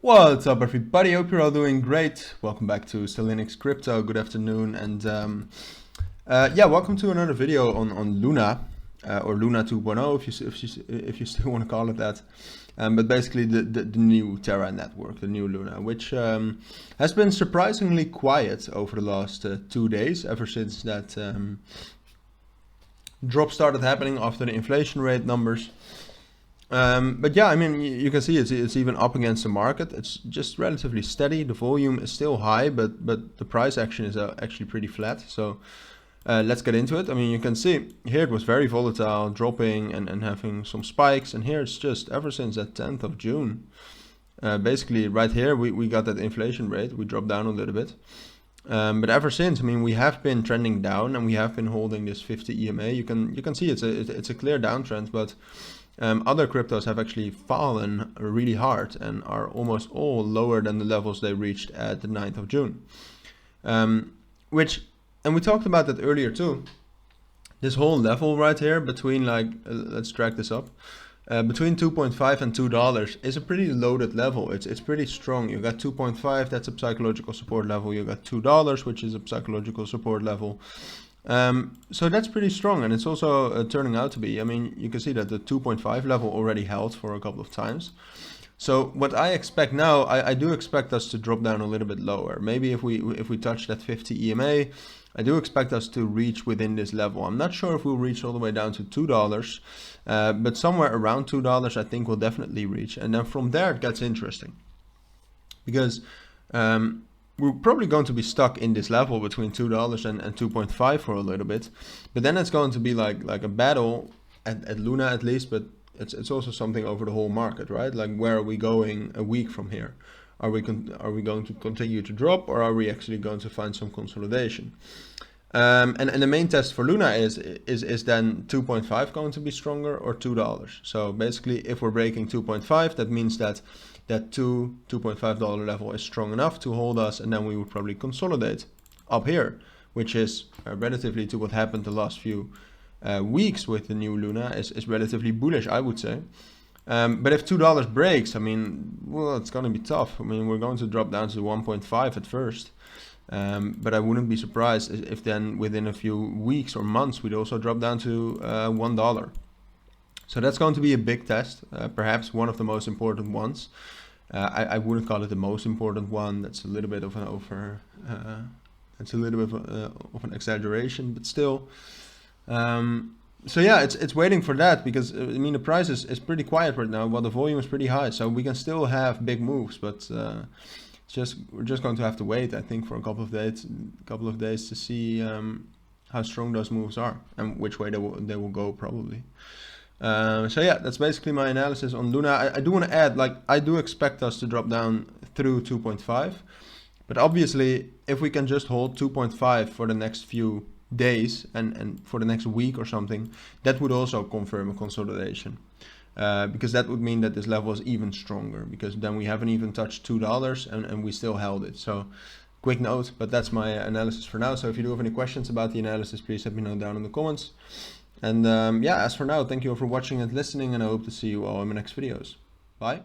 What's up, everybody? Hope you're all doing great. Welcome back to Cilinix Crypto. Good afternoon, and yeah, welcome to another video on Luna or Luna 2.0, if you still want to call it that. But basically, the new Terra network, the new Luna, which has been surprisingly quiet over the last 2 days, ever since that drop started happening after the inflation rate numbers. But yeah, I mean, you can see it's even up against the market. It's just relatively steady. The volume is still high, but the price action is actually pretty flat. So let's get into it. I mean, you can see here it was very volatile, dropping and having some spikes. And here it's just ever since that 10th of June. Basically, right here we got that inflation rate. We dropped down a little bit. But ever since, I mean, we have been trending down and we have been holding this 50 EMA. You can see it's a clear downtrend, but other cryptos have actually fallen really hard and are almost all lower than the levels they reached at the 9th of June. And we talked about that earlier too. This whole level right here between let's drag this up, between 2.5 and $2 is a pretty loaded level. It's pretty strong. You got 2.5, that's a psychological support level. You got $2, which is a psychological support level. So that's pretty strong, and it's also turning out to be. I mean, you can see that the 2.5 level already held for a couple of times. So what I expect now, I do expect us to drop down a little bit lower. Maybe if we touch that 50 EMA, I do expect us to reach within this level. I'm not sure if we'll reach all the way down to $2, but somewhere around $2 I think we'll definitely reach. And then from there it gets interesting, because we're probably going to be stuck in this level between $2 and 2.5 for a little bit, but then it's going to be like a battle at Luna at least, but it's also something over the whole market, right? Like, where are we going a week from here? Are we going to continue to drop, or are we actually going to find some consolidation? And the main test for Luna is then 2.5 going to be stronger or $2? So basically, if we're breaking 2.5, that means that $2.5 level is strong enough to hold us, and then we would probably consolidate up here, which is relatively to what happened the last few weeks with the new Luna is relatively bullish, I would say. But if $2 breaks, I mean, well, it's going to be tough. I mean, we're going to drop down to 1.5 at first. But I wouldn't be surprised if then within a few weeks or months we'd also drop down to $1. So that's going to be a big test, perhaps one of the most important ones. I wouldn't call it the most important one. That's a little bit of an of an exaggeration, but still. So yeah, it's waiting for that, because I mean, the price is pretty quiet right now, while the volume is pretty high. So we can still have big moves, but we're just going to have to wait, I think, for a couple of days to see how strong those moves are and which way they will go, probably. So yeah, that's basically my analysis on Luna. I do want to add, like, I do expect us to drop down through 2.5, but obviously if we can just hold 2.5 for the next few days and for the next week or something, that would also confirm a consolidation, because that would mean that this level is even stronger, because then we haven't even touched $2 and we still held it. So quick note, but that's my analysis for now. So if you do have any questions about the analysis, please let me know down in the comments. And yeah, as for now, thank you all for watching and listening, and I hope to see you all in my next videos. Bye.